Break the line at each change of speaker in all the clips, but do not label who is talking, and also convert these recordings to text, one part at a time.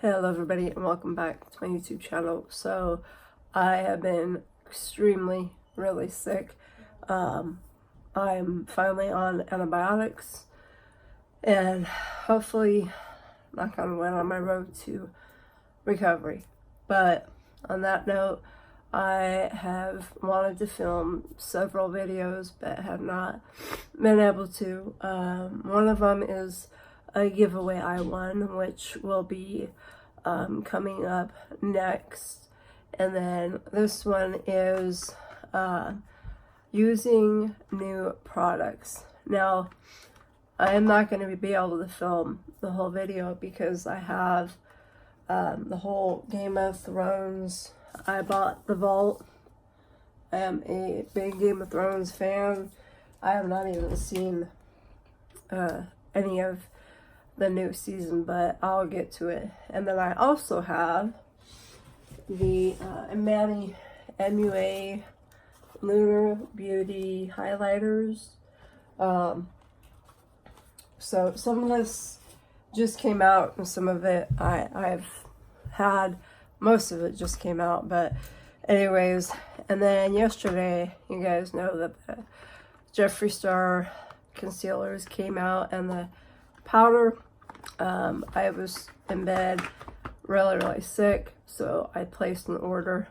Hello everybody and welcome back to my YouTube channel. So I have been extremely really sick. I'm finally on antibiotics and hopefully, knock on wood, on my road to recovery. But on that note, I have wanted to film several videos but have not been able to. One of them is a giveaway I won, which will be coming up next. And then this one is using new products. Now, I am not going to be able to film the whole video because I have the whole Game of Thrones. I bought the vault. I am a big Game of Thrones fan. I have not even seen any of the new season, but I'll get to it. And then I also have the Manny MUA Lunar Beauty highlighters. So some of this just came out, and some of it I've had. Most of it just came out, but anyways. And then yesterday, you guys know that the Jeffree Star concealers came out, and the powder. I was in bed really sick, so I placed an order,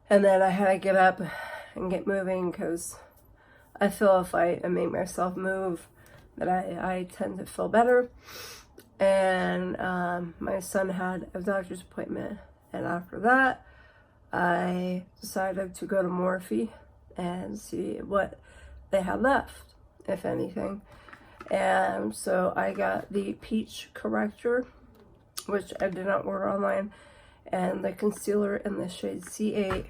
and then I had to get up and get moving because I feel if I make myself move that I tend to feel better. And my son had a doctor's appointment, and after that I decided to go to Morphe and see what they had left, if anything. And so I got the Peach Corrector, which I did not order online, and the concealer in the shade C8,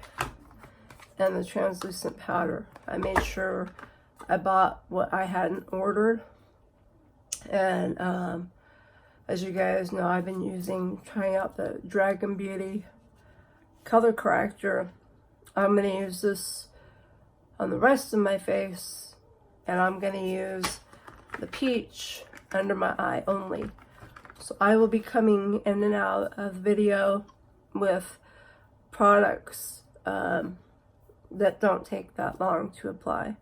and the translucent powder. I made sure I bought what I hadn't ordered. And as you guys know, I've been trying out the Dragon Beauty color corrector. I'm going to use this on the rest of my face, and I'm going to use the peach under my eye only. So I will be coming in and out of video with products that don't take that long to apply.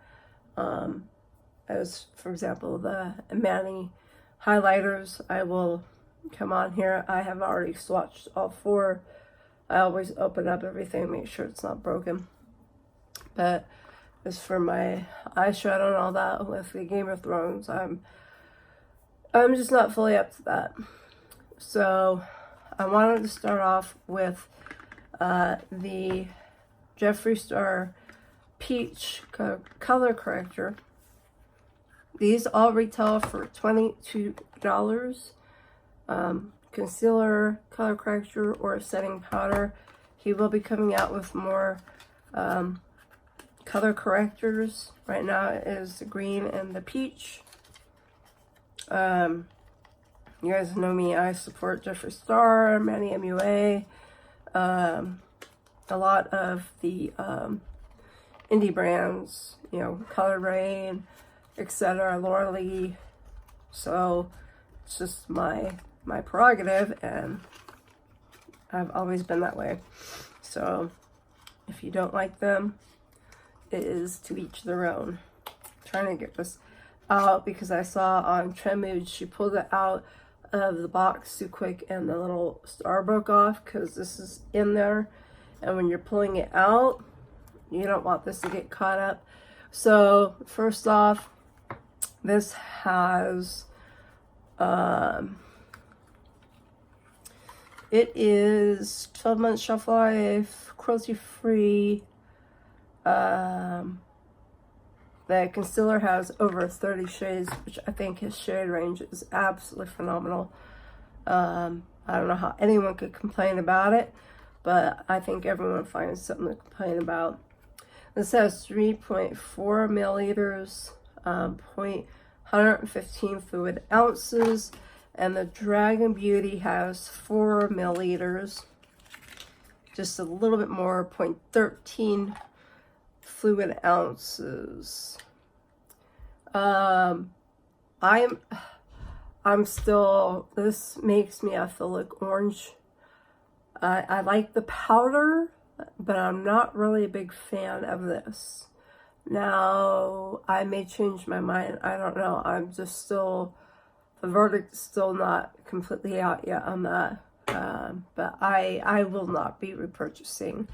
As for example, the Manny highlighters, I will come on here. I have already swatched all four. I always open up everything, make sure it's not broken. But as for my eyeshadow and all that with the Game of Thrones, I'm just not fully up to that. So I wanted to start off with the Jeffree Star Peach color corrector. These all retail for $22. Concealer, color corrector, or setting powder. He will be coming out with more color correctors. Right now it is the green and the peach. You guys know me, I support Jeffree Star, Manny MUA, a lot of the indie brands, you know, Color Rain, etc., Laura Lee. So it's just my prerogative, and I've always been that way. So if you don't like them, it is to each their own. I'm trying to get this out because I saw on Trendmood she pulled it out of the box too quick and the little star broke off because this is in there, and when you're pulling it out, you don't want this to get caught up. So first off, this has it is 12 months shelf life, cruelty free. The concealer has over 30 shades, which I think his shade range is absolutely phenomenal. I don't know how anyone could complain about it, but I think everyone finds something to complain about. This has 3.4 milliliters, 115 fluid ounces, and the Dragon Beauty has 4 milliliters, just a little bit more, 0.13 fluid ounces. I'm still, this makes me, I feel like orange. I like the powder, but I'm not really a big fan of this. Now, I may change my mind. I don't know. I'm just still, the verdict's still not completely out yet on that. But I will not be repurchasing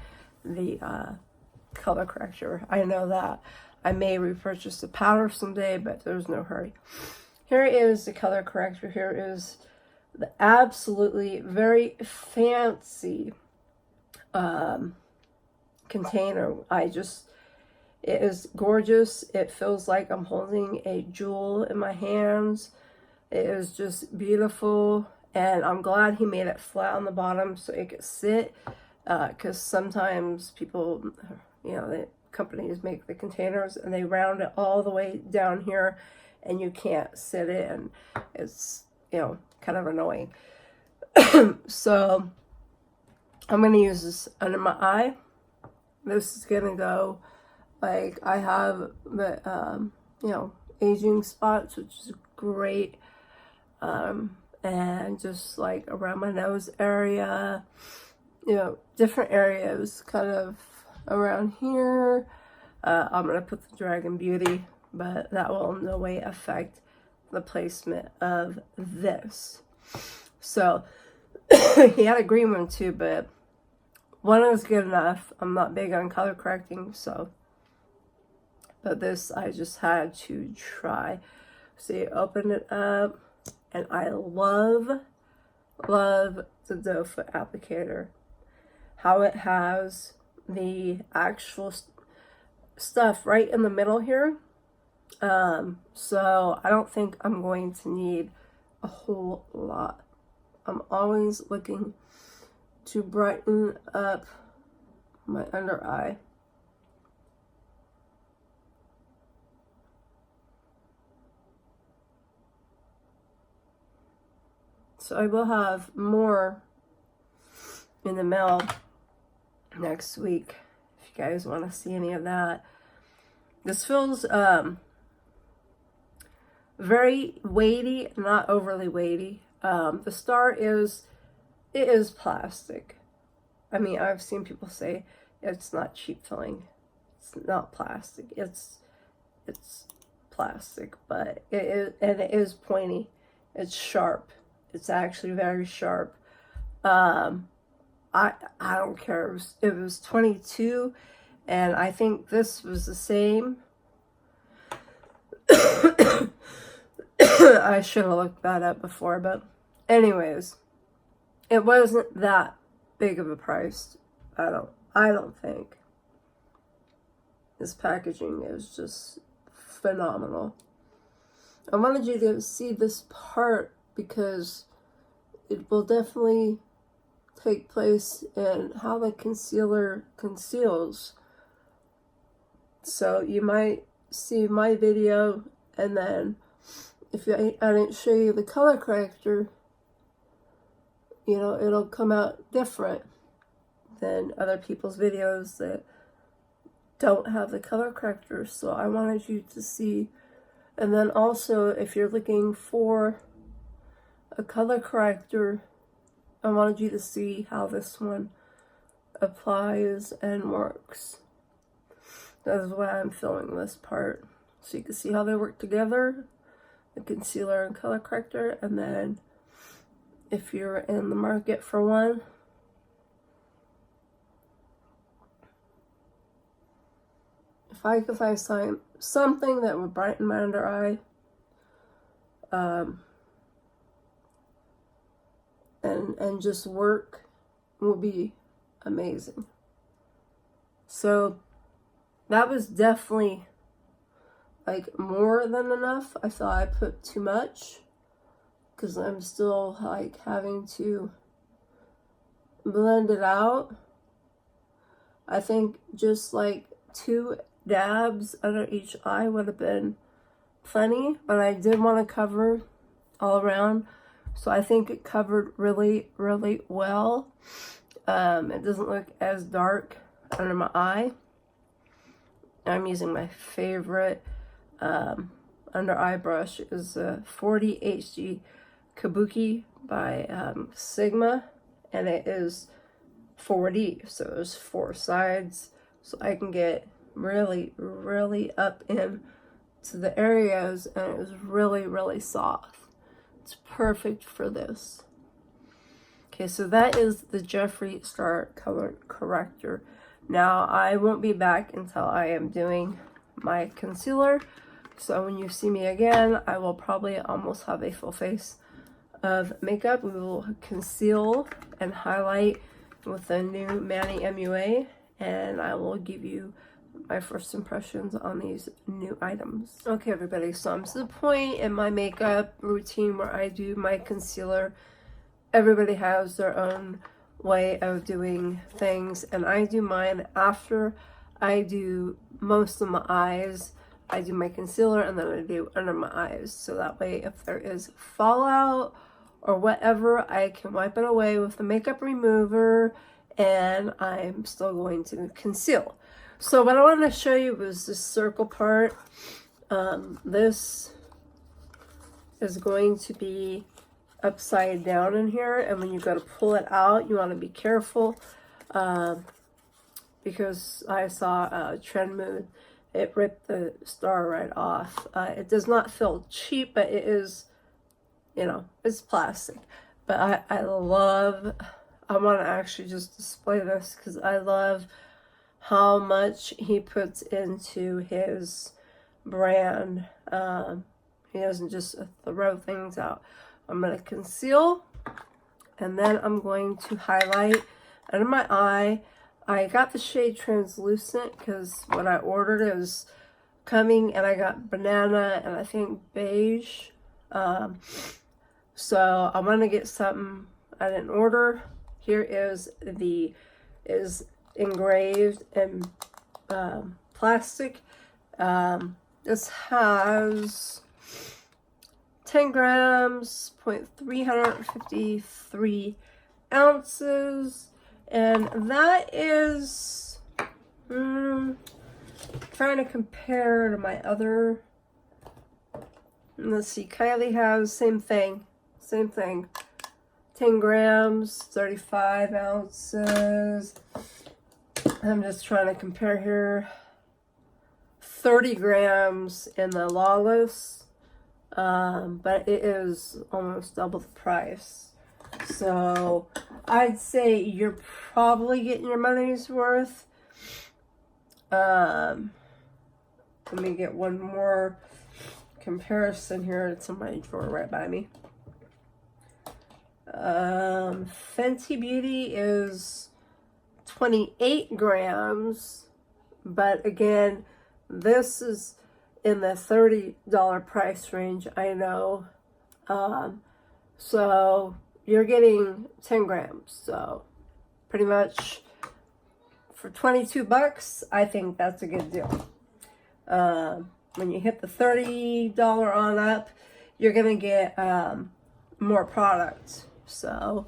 the color corrector. I know that. I may repurchase the powder someday, but there's no hurry. Here is the color corrector. Here is the absolutely very fancy container. It is gorgeous. It feels like I'm holding a jewel in my hands. It is just beautiful, and I'm glad he made it flat on the bottom so it could sit, because sometimes people, you know, the companies make the containers and they round it all the way down here and you can't sit it, and it's, you know, kind of annoying. So I'm going to use this under my eye. This is going to go, like, I have the, you know, aging spots, which is great. And just like around my nose area, you know, different areas kind of around here. I'm going to put the Dragon Beauty, but that will in no way affect the placement of this. So he had a green one too, but one is good enough. I'm not big on color correcting, so, but this I just had to try. So you open it up, and I love the doe foot applicator. How it has the actual stuff right in the middle here. So I don't think I'm going to need a whole lot. I'm always looking to brighten up my under eye. So I will have more in the mail next week if you guys want to see any of that. This feels very weighty, not overly weighty. The Star is plastic. I mean, I've seen people say it's not cheap filling. It's not plastic. It's plastic, but it is pointy. It's sharp. It's actually very sharp. I don't care. It was 22, and I think this was the same. I should have looked that up before, but anyways, it wasn't that big of a price. I don't think. This packaging is just phenomenal. I wanted you to see this part because it will definitely take place in how the concealer conceals. So you might see my video, and then if I didn't show you the color corrector, you know, it'll come out different than other people's videos that don't have the color corrector. So I wanted you to see. And then also, if you're looking for a color corrector, I wanted you to see how this one applies and works. That is why I'm filming this part, so you can see how they work together, the concealer and color corrector. And then if you're in the market for one, if I could find something that would brighten my under eye, and just work, would be amazing. So that was definitely like more than enough. I thought I put too much because I'm still like having to blend it out. I think just like 2 dabs under each eye would have been plenty, but I did want to cover all around, so I think it covered really, really well. It doesn't look as dark under my eye. I'm using my favorite under eye brush, is a 40 HG Kabuki by Sigma, and it is 4D, so there's 4 sides, so I can get really, really up in to the areas, and it was really, really soft. It's perfect for this. Okay, so that is the Jeffree Star Color Corrector. Now, I won't be back until I am doing my concealer, so when you see me again, I will probably almost have a full face of makeup. We will conceal and highlight with the new Manny MUA, and I will give you my first impressions on these new items. Okay, everybody, so I'm to the point in my makeup routine where I do my concealer. Everybody has their own way of doing things, and I do mine after I do most of my eyes. I do my concealer and then I do under my eyes, so that way if there is fallout or whatever, I can wipe it away with the makeup remover, and I'm still going to conceal. So what I wanted to show you was this circle part. This is going to be upside down in here, and when you go to pull it out, you want to be careful, because I saw Trend Mood, it ripped the star right off. It does not feel cheap, but it is, you know, it's plastic. But I love, I want to actually just display this because I love how much he puts into his brand. He doesn't just throw things out. I'm going to conceal, and then I'm going to highlight under my eye. I got the shade Translucent because what I ordered is coming, and I got banana and I think beige. So I want to get something I didn't order. Here is engraved in plastic. This has 10 grams, 353 ounces, and that is trying to compare to my other. Let's see, Kylie has same thing, 10 grams, 35 ounces. I'm just trying to compare here. 30 grams in the Lawless, but it is almost double the price. So I'd say you're probably getting your money's worth. Let me get one more comparison here. It's in my drawer right by me. Fenty Beauty is 28 grams, but again, this is in the $30 price range, I know. So you're getting 10 grams. So pretty much for 22 bucks, I think that's a good deal. When you hit the $30 on up, you're going to get more product. So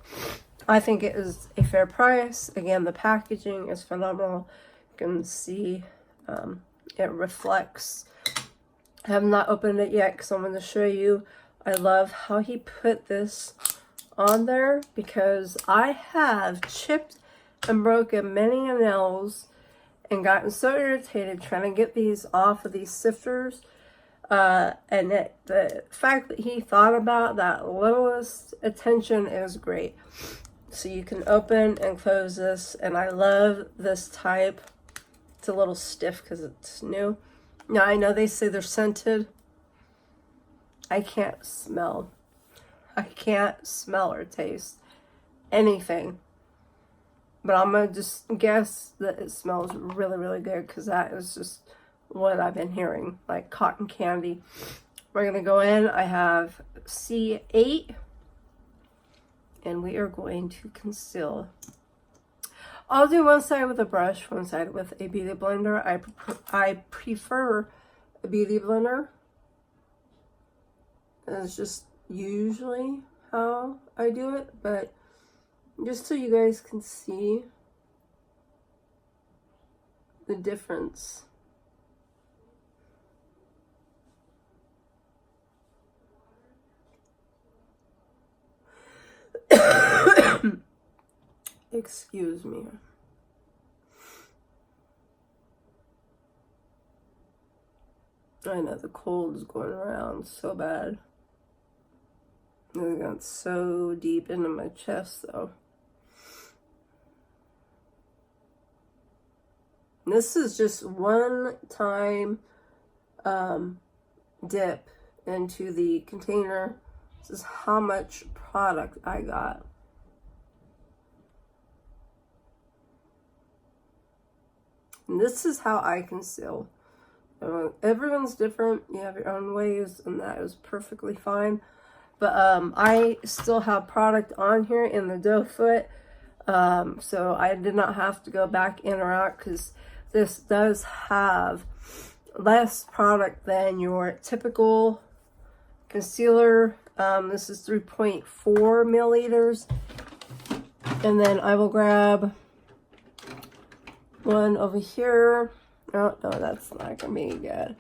I think it is a fair price. Again, the packaging is phenomenal. You can see it reflects. I have not opened it yet because I'm going to show you. I love how he put this on there because I have chipped and broken many nails and gotten so irritated trying to get these off of these sifters. And the fact that he thought about that littlest attention is great. So you can open and close this, and I love this type. It's a little stiff because it's new. Now I know they say they're scented. I can't smell or taste anything. But I'm going to just guess that it smells really, really good because that is just what I've been hearing, like cotton candy. We're going to go in. I have C8, and we are going to conceal. I'll do one side with a brush, one side with a beauty blender. I prefer a beauty blender. It's just usually how I do it, but just so you guys can see the difference. Excuse me. I know the cold is going around so bad. It got so deep into my chest though. This is just one time dip into the container. This is how much product I got. And this is how I conceal. Everyone's different. You have your own ways, and that is perfectly fine. But I still have product on here in the doe foot. So I did not have to go back in or out because this does have less product than your typical concealer. This is 3.4 milliliters. And then I will grab one over here. Oh, no, that's not gonna be good.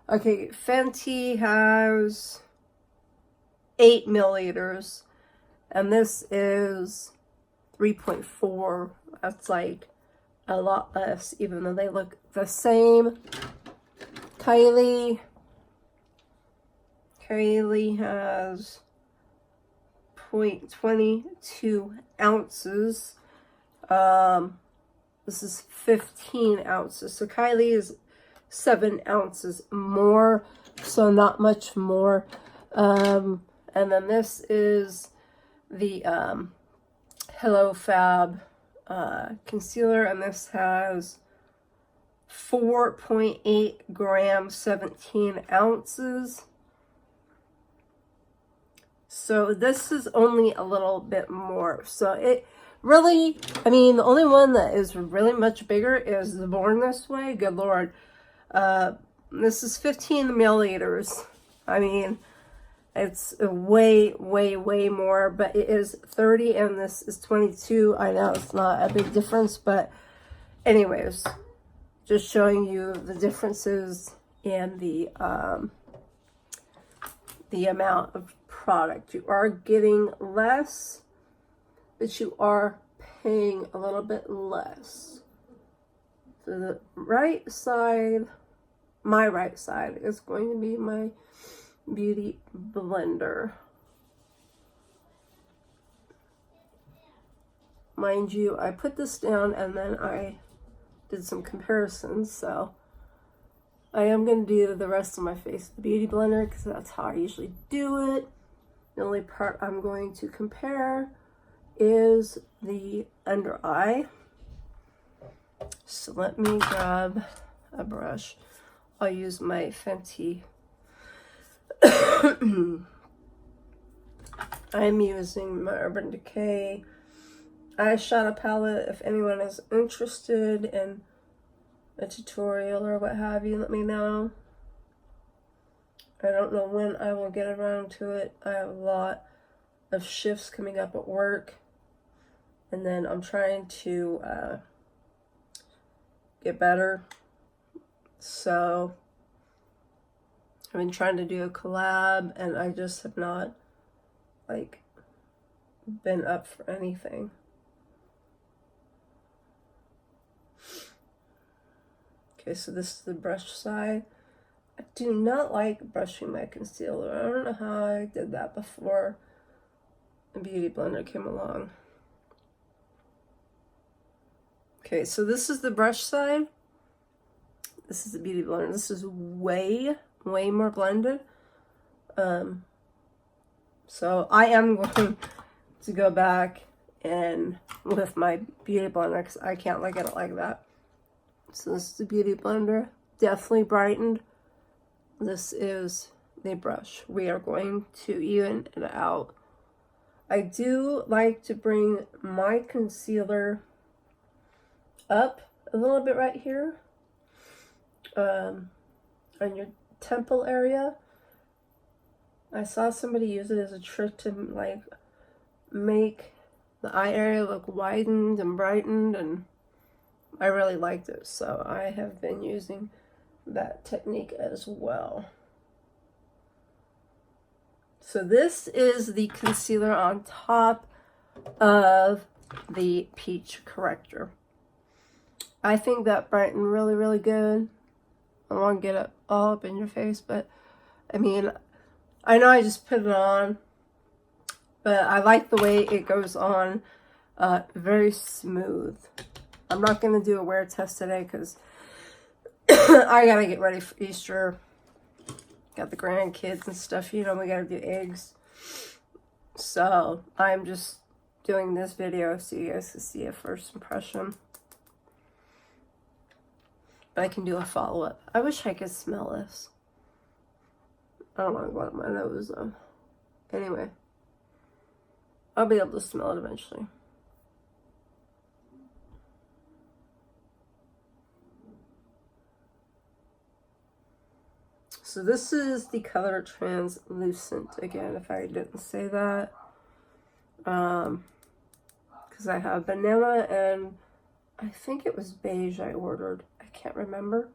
Okay, Fenty has 8 milliliters. And this is 3.4. That's like a lot less, even though they look the same. Kylie has 0.22 ounces. This is 15 ounces. So Kylie is 7 ounces more, so not much more. And then this is the Hello Fab concealer, and this has 4.8 grams, 17 ounces. So this is only a little bit more. So it really, I mean, the only one that is really much bigger is the Born This Way. Good Lord. This is 15 milliliters. I mean, it's way, way, way more, but it is 30 and this is 22. I know it's not a big difference, but anyways, just showing you the differences in the amount of product. You are getting less, but you are paying a little bit less. So the right side, my right side, is going to be my beauty blender. Mind you, I put this down and then I did some comparisons, so I am going to do the rest of my face with the beauty blender because that's how I usually do it. The only part I'm going to compare is the under eye. So let me grab a brush. I'll use my Fenty. I'm using my Urban Decay eyeshadow palette. If anyone is interested in a tutorial or what have you, let me know. I don't know when I will get around to it. I have a lot of shifts coming up at work, and then I'm trying to get better. So I've been trying to do a collab, and I just have not, like, been up for anything. Okay, so this is the brush side. I do not like brushing my concealer. I don't know how I did that before the beauty blender came along. Okay, so this is the brush side. This is the beauty blender. This is way more blended. So I am going to go back and with my beauty blender because I can't look at it like that. So this is the beauty blender, definitely brightened. This is the brush. We are going to even it out. I do like to bring my concealer up a little bit right here on your temple area. I saw somebody use it as a trick to like make the eye area look widened and brightened, and I really liked it, so I have been using that technique as well. So this is the concealer on top of the Peach Corrector. I think that brightened really, really good. I don't want to get it all up in your face, but I mean, I know I just put it on, but I like the way it goes on. Very smooth. I'm not going to do a wear test today because I got to get ready for Easter. Got the grandkids and stuff, you know, we got to do eggs. So I'm just doing this video so you guys can see a first impression. But I can do a follow-up. I wish I could smell this. I don't want to go up my nose though. Anyway, I'll be able to smell it eventually. So this is the color translucent again, if I didn't say that. Because I have banana and I think it was beige I ordered. I can't remember.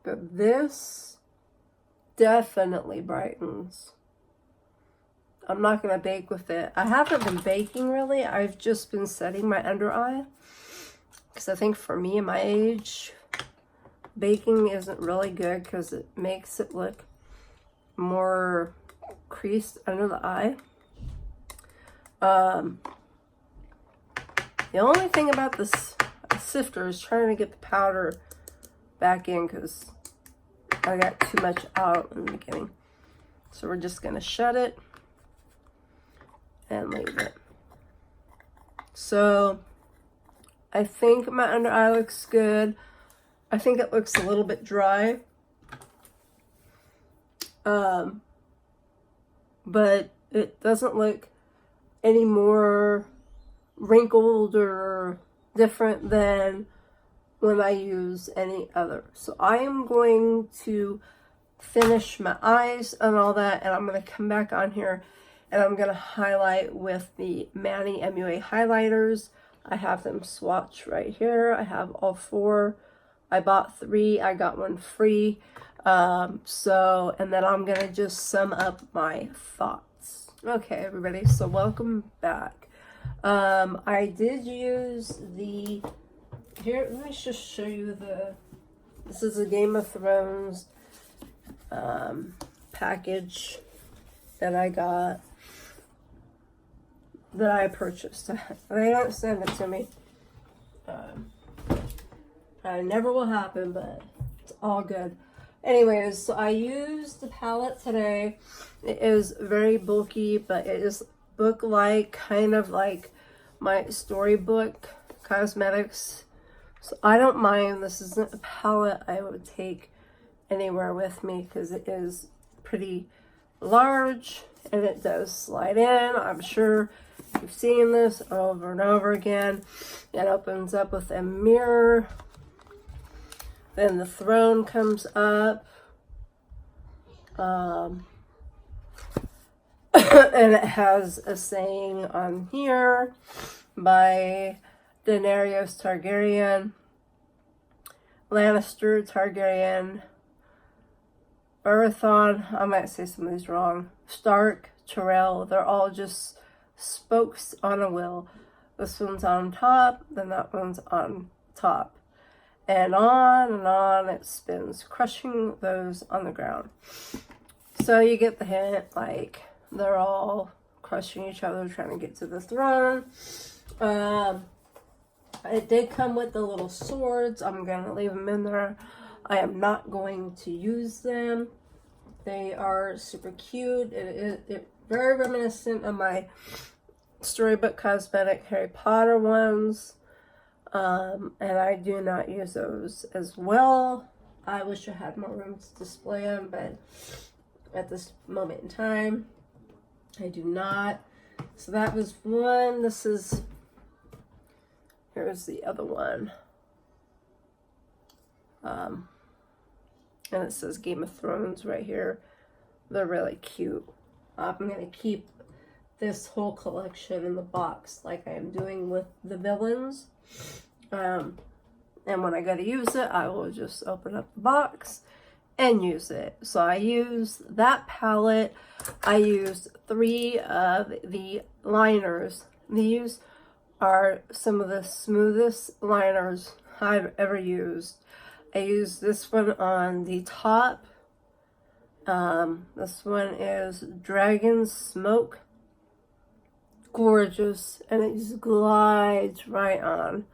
But this definitely brightens. I'm not going to bake with it. I haven't been baking really. I've just been setting my under eye. Because I think for me and my age, baking isn't really good because it makes it look more creased under the eye. The only thing about this sifter is trying to get the powder back in because I got too much out in the beginning. So we're just going to shut it and leave it. So I think my under eye looks good. I think it looks a little bit dry. But it doesn't look any more wrinkled or different than when I use any other. So I am going to finish my eyes and all that, and I'm going to come back on here and I'm going to highlight with the Manny MUA highlighters. I have them swatched right here. I have all 4. I bought 3. I got 1 free. And then I'm going to just sum up my thoughts. Okay, everybody. So welcome back. I did use the... Here, let me just show you the... This is a Game of Thrones package that I got. That I purchased. They don't send it to me. It never will happen, but it's all good. Anyways, so I used the palette today. It is very bulky, but it is book-like, kind of like my storybook cosmetics. So I don't mind. This isn't a palette I would take anywhere with me because it is pretty large and it does slide in. I'm sure you've seen this over and over again. It opens up with a mirror. Then the throne comes up. And it has a saying on here by Daenerys Targaryen, Lannister Targaryen, Baratheon, I might say some of these wrong, Stark, Tyrell, they're all just spokes on a wheel. This one's on top, then that one's on top. And on it spins, crushing those on the ground. So you get the hint, like, they're all crushing each other, trying to get to the throne. It did come with the little swords. I'm going to leave them in there. I am not going to use them. They are super cute. It's very reminiscent of my storybook cosmetic Harry Potter ones. And I do not use those as well. I wish I had more room to display them, but at this moment in time, I do not. So that was one. Here's the other one. And it says Game of Thrones right here. They're really cute. I'm going to keep this whole collection in the box like I am doing with the villains. And when I go to use it, I will just open up the box and use it. So I used that palette. I used 3 of the liners. These are some of the smoothest liners I've ever used. I used this one on the top. This one is Dragon Smoke. Gorgeous, and it just glides right on.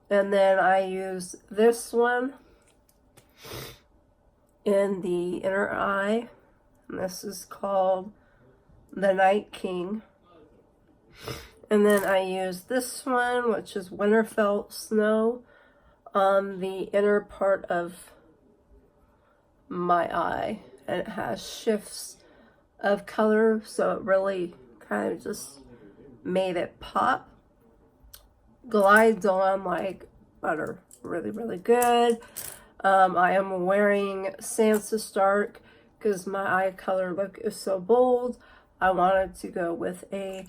And then I used this one in the inner eye, and this is called the Night King. And then I used this one, which is Winterfell Snow, on the inner part of my eye, and it has shifts of color, so it really kind of just made it pop. Glides on like butter. Really, really good. I am wearing Sansa Stark because my eye color look is so bold. I wanted to go with a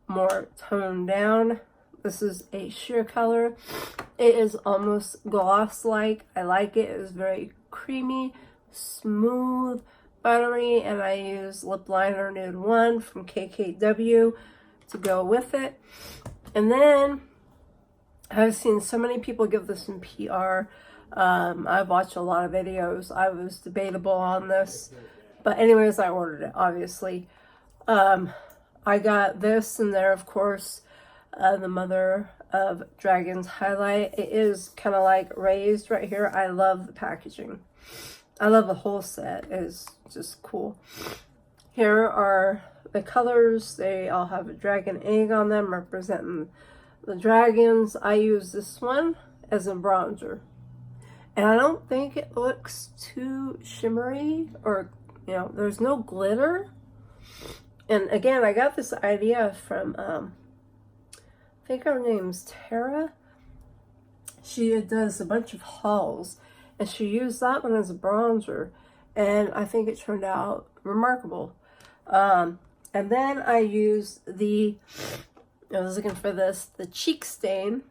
more toned down. This is a sheer color. It is almost gloss-like. I like it. It is very creamy, smooth, buttery, and I use lip liner Nude 1 from KKW to go with it. And then I've seen so many people give this in PR. I've watched a lot of videos. I was debatable on this, but anyways, I ordered it, obviously. I got this, and there, of course, the Mother of Dragons highlight. It is kind of like raised right here. I love the packaging. I love the whole set. It is just cool. Here are the colors. They all have a dragon egg on them representing the dragons. I use this one as a bronzer. And I don't think it looks too shimmery, or, you know, there's no glitter. And again, I got this idea from, I think her name's Tara. She does a bunch of hauls, and she used that one as a bronzer, and I think it turned out remarkable. And then I used I was looking for this, the cheek stain,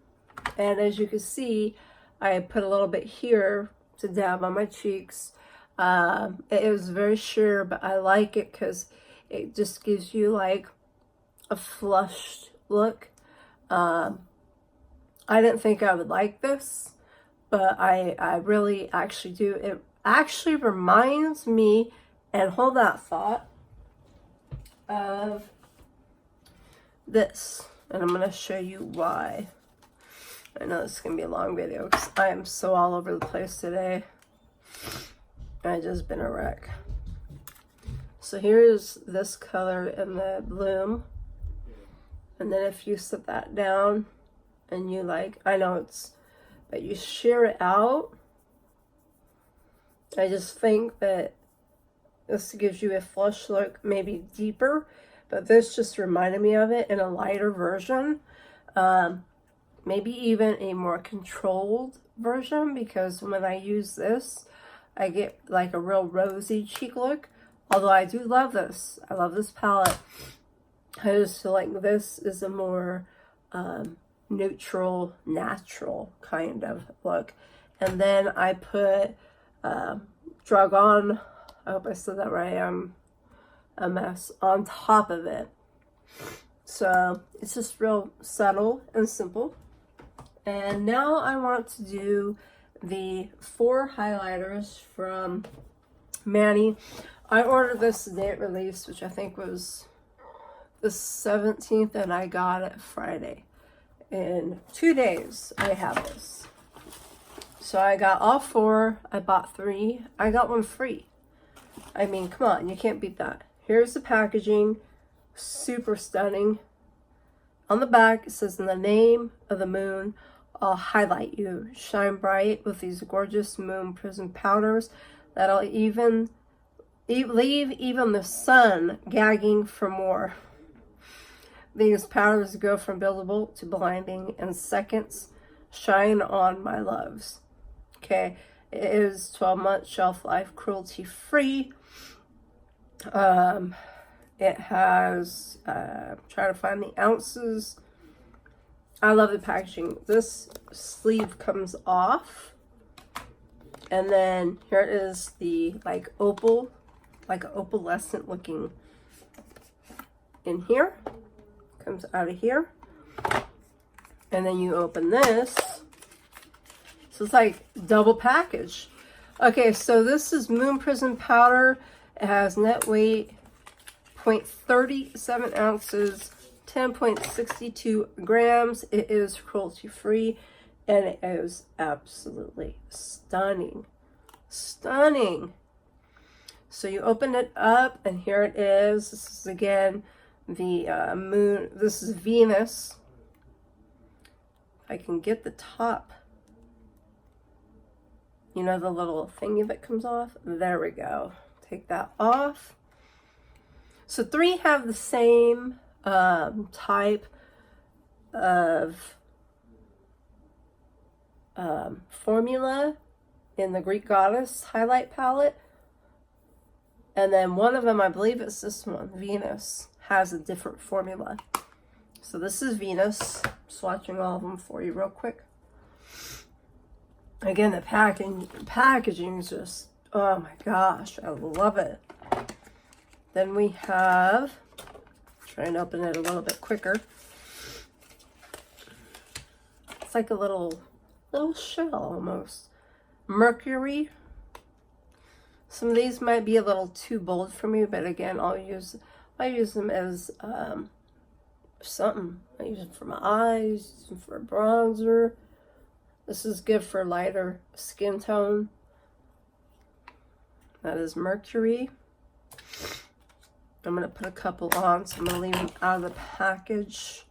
and as you can see, I put a little bit here to dab on my cheeks. It was very sheer, but I like it because it just gives you like a flushed look. I didn't think I would like this, but I really actually do. It actually reminds me, and hold that thought, of this. And I'm going to show you why. I know this is going to be a long video because I am so all over the place today. I just been a wreck. So here's this color in the bloom. And then if you set that down and you like, I know it's, but you shear it out. I just think that this gives you a flush look, maybe deeper, but this just reminded me of it in a lighter version. Maybe even a more controlled version, because when I use this, I get like a real rosy cheek look. Although I do love this. I love this palette. I just feel like this is a more neutral, natural kind of look. And then I put Dragon, I hope I said that right, I'm a mess, on top of it. So it's just real subtle and simple. And now I want to do the 4 highlighters from Manny. I ordered this the day it released, which I think was the 17th, and I got it Friday. In 2 days, I have this. So I got all 4. I bought 3. I got 1 free. I mean, come on, you can't beat that. Here's the packaging. Super stunning. On the back, it says, "In the name of the moon, I'll highlight you. Shine bright with these gorgeous moon prism powders that'll leave even the sun gagging for more. These powders go from buildable to blinding in seconds. Shine on, my loves." Okay, it is 12-month shelf life, cruelty free. It has, trying to find the ounces. I love the packaging. This sleeve comes off. And then here it is, the like opal, like an opalescent looking in here. Comes out of here. And then you open this. So it's like double package. Okay, so this is Moon Prism powder. It has net weight 0.37 ounces, 10.62 grams. It is cruelty free, and it is absolutely stunning. Stunning. So you open it up, and here it is. This is again the moon. This is Venus. If I can get the top, you know, the little thingy that comes off. There we go. Take that off. So 3 have the same type of formula in the Greek Goddess highlight palette. And then one of them, I believe it's this one, Venus, has a different formula. So this is Venus. Swatching all of them for you real quick. Again, the packaging is just, oh my gosh, I love it. Then we have, try and open it a little bit quicker. It's like a little shell almost. Mercury. Some of these might be a little too bold for me, but again, I use them as something. I use them for my eyes, use them for a bronzer. This is good for lighter skin tone. That is Mercury. I'm going to put a couple on, so I'm going to leave them out of the package.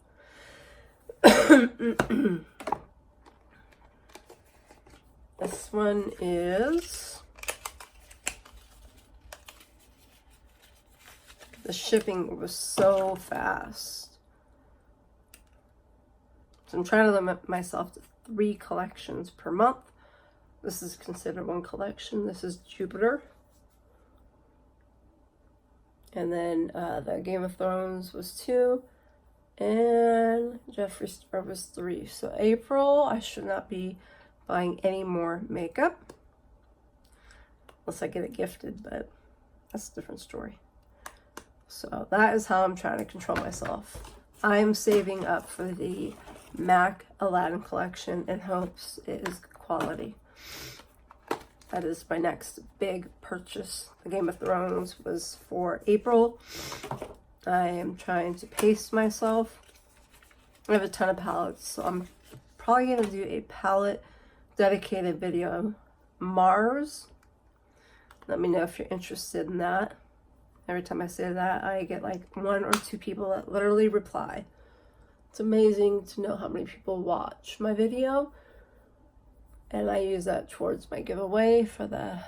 This one is, the shipping was so fast. So I'm trying to limit myself to 3 collections per month. This is considered one collection. This is Jupiter. And then the Game of Thrones was 2. And Jeffree Star was 3. So April, I should not be buying any more makeup. Unless I get it gifted, but that's a different story. So that is how I'm trying to control myself. I'm saving up for the MAC Aladdin collection in hopes it is quality. That is my next big purchase. The Game of Thrones was for April. I am trying to pace myself. I have a ton of palettes, so I'm probably going to do a palette dedicated video. Mars. Let me know if you're interested in that. Every time I say that, I get like 1 or 2 people that literally reply. It's amazing to know how many people watch my video. And I use that towards my giveaway for the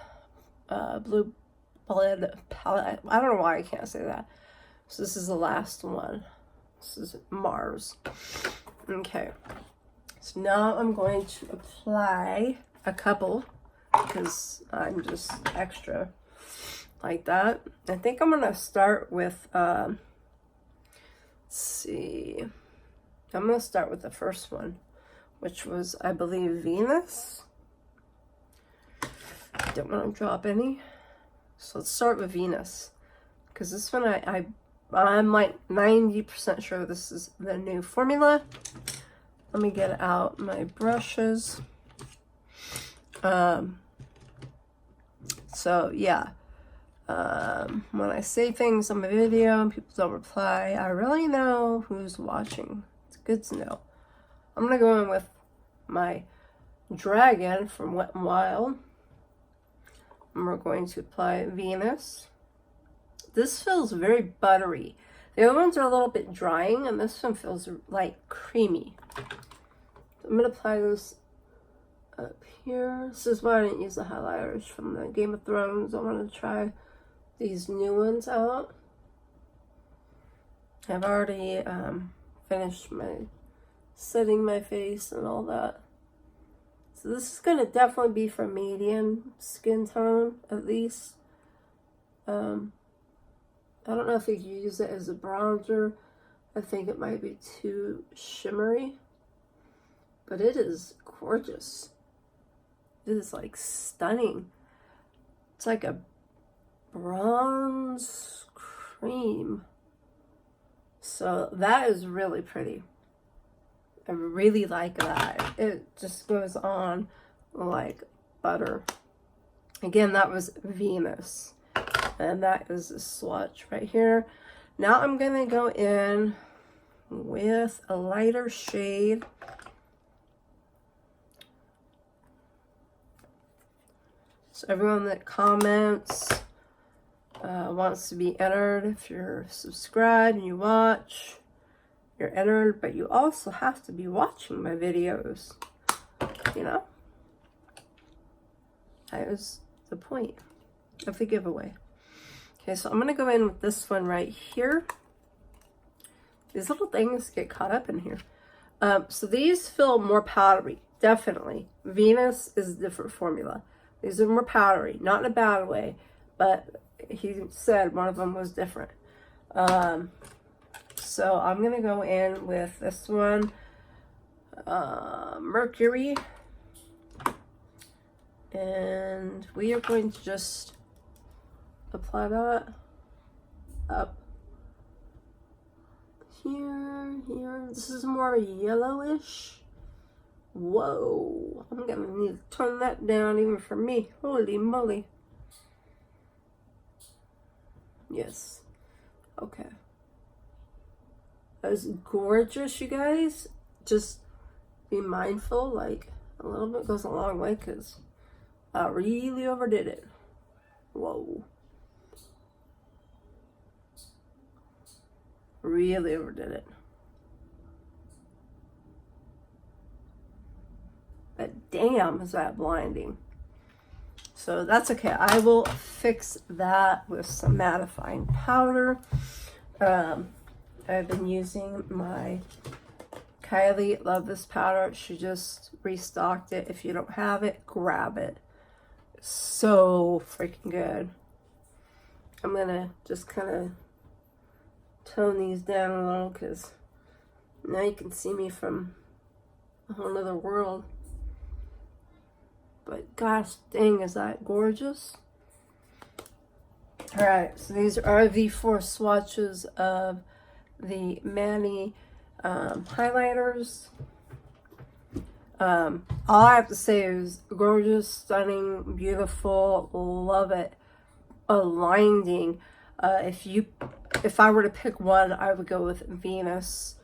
Blueblood palette. I don't know why I can't say that. So this is the last one. This is Mars. Okay. So now I'm going to apply a couple because I'm just extra like that. I think I'm going to start with, let's see. I'm going to start with the first one, which was, I believe, Venus. Don't want to drop any. So let's start with Venus. Because this one, I'm like 90% sure this is the new formula. Let me get out my brushes. So, yeah. When I say things on my video and people don't reply, I really know who's watching. It's good to know. I'm going to go in with my Dragon from Wet n Wild. And we're going to apply Venus. This feels very buttery. The other ones are a little bit drying, and this one feels like creamy. I'm going to apply this up here. This is why I didn't use the highlighters from the Game of Thrones. I want to try these new ones out. I've already finished setting my face and all that. So this is going to definitely be for medium skin tone, at least. I don't know if you use it as a bronzer. I think it might be too shimmery. But it is gorgeous. is like stunning. It's like a bronze cream. So that is really pretty. I really like that. It just goes on like butter. Again, that was Venus. And that is a swatch right here. Now I'm going to go in with a lighter shade. So everyone that comments wants to be entered. If you're subscribed and you watch, you're entered, but you also have to be watching my videos, you know? That is the point of the giveaway. Okay, so I'm going to go in with this one right here. These little things get caught up in here. So these feel more powdery, definitely. Venus is a different formula. These are more powdery, not in a bad way, but he said one of them was different. So I'm going to go in with this one, Mercury. And we are going to just apply that up here. This is more yellowish. Whoa. I'm going to need to turn that down even for me. Holy moly. Yes. Okay. That was gorgeous, you guys. Just be mindful, like a little bit goes a long way, because I really overdid it. Whoa. Really overdid it. But damn, is that blinding. So that's okay. I will fix that with some mattifying powder. I've been using my Kylie Love This powder. She just restocked it. If you don't have it, grab it. It's so freaking good. I'm gonna just kind of tone these down a little, because now you can see me from a whole other world. But gosh dang, is that gorgeous? Alright, so these are the 4 swatches of the Manny highlighters. All I have to say is gorgeous, stunning, beautiful, love it, blinding. If I were to pick one, I would go with Venus.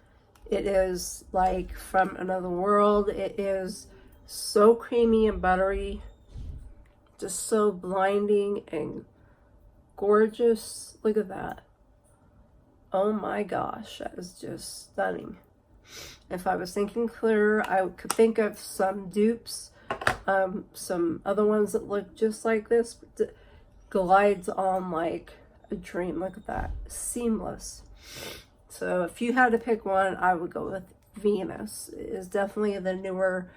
It is like from another world. It is so creamy and buttery, just so blinding and gorgeous. Look at that. Oh my gosh, that is just stunning. If I was thinking clearer, I could think of some dupes, some other ones that look just like this, but it glides on like a dream. Look at that, seamless. So if you had to pick one, I would go with Venus. It is definitely the newer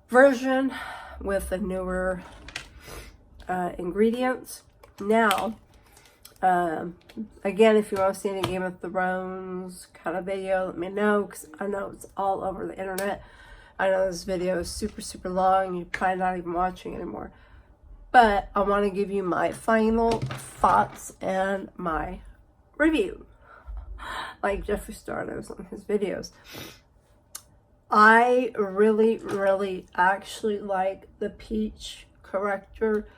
version with the newer ingredients. Now, again, if you want to see any Game of Thrones kind of video, let me know, because I know it's all over the internet. I know this video is super, super long. You're probably not even watching anymore. But I want to give you my final thoughts and my review, like Jeffree Star does on his videos. I really, really actually like the peach corrector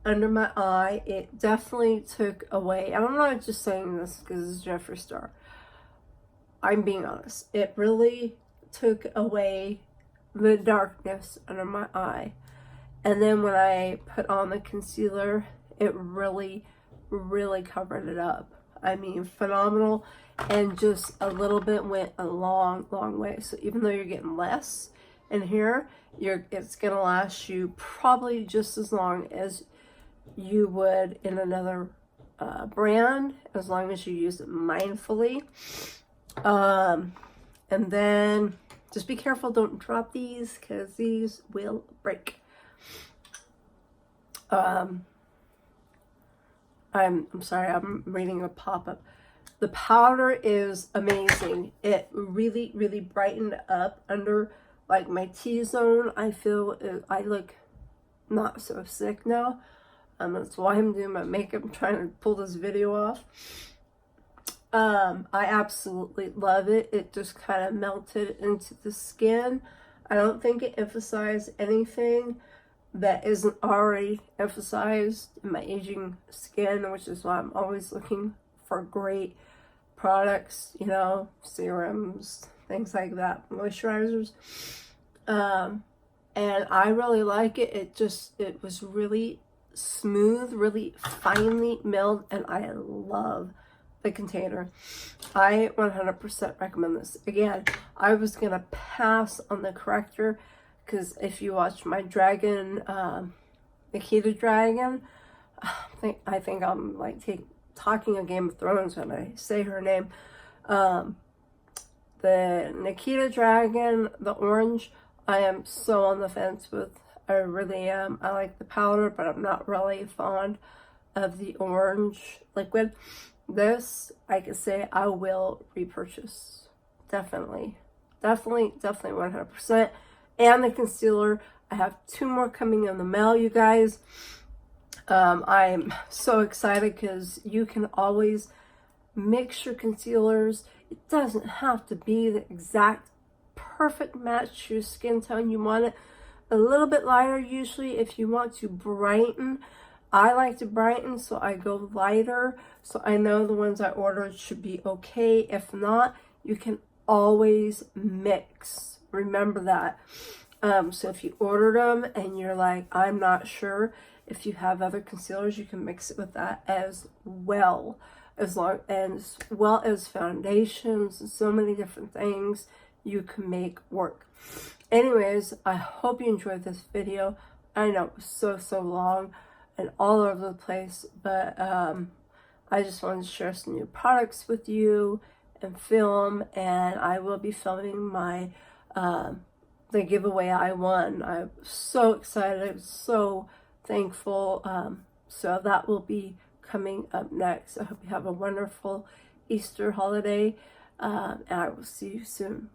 under my eye. It definitely took away, and I'm not just saying this because it's Jeffree Star. I'm being honest. It really took away the darkness under my eye. And then when I put on the concealer, it really, really covered it up. I mean, phenomenal. And just a little bit went a long, long way. So even though you're getting less in here, it's going to last you probably just as long as you would in another brand, as long as you use it mindfully. And then just be careful, don't drop these, because these will break. I'm sorry, I'm reading a pop-up. The powder is amazing. It really, really brightened up under like my T-zone. I feel I look not so sick now. That's why I'm doing my makeup. I'm trying to pull this video off. I absolutely love it. It just kind of melted into the skin. I don't think it emphasized anything that isn't already emphasized in my aging skin, which is why I'm always looking for great products, you know, serums, things like that, moisturizers. And I really like it. It was really smooth, really finely milled, and I love the container. I 100% recommend this. Again, I was gonna pass on the Corrector because if you watch my dragon, Nikita Dragon, I think I'm like talking of Game of Thrones when I say her name. The Nikita Dragon, the orange, I am so on the fence with. I really am. I like the powder, but I'm not really fond of the orange liquid. This, I can say I will repurchase. Definitely 100%. And the concealer, I have 2 more coming in the mail, you guys. I'm so excited because you can always mix your concealers. It doesn't have to be the exact perfect match to your skin tone. You want it a little bit lighter usually if you want to brighten. I like to brighten, so I go lighter. So I know the ones I ordered should be okay. If not, you can always mix. Remember that. So if you ordered them and you're like, I'm not sure, if you have other concealers, you can mix it with that as well. As well as foundations and so many different things you can make work. Anyways, I hope you enjoyed this video. I know it was so long and all over the place, but I just wanted to share some new products with you and film, and I will be filming my the giveaway I won. I'm so excited, so thankful. So that will be coming up next. I hope you have a wonderful Easter holiday, and I will see you soon.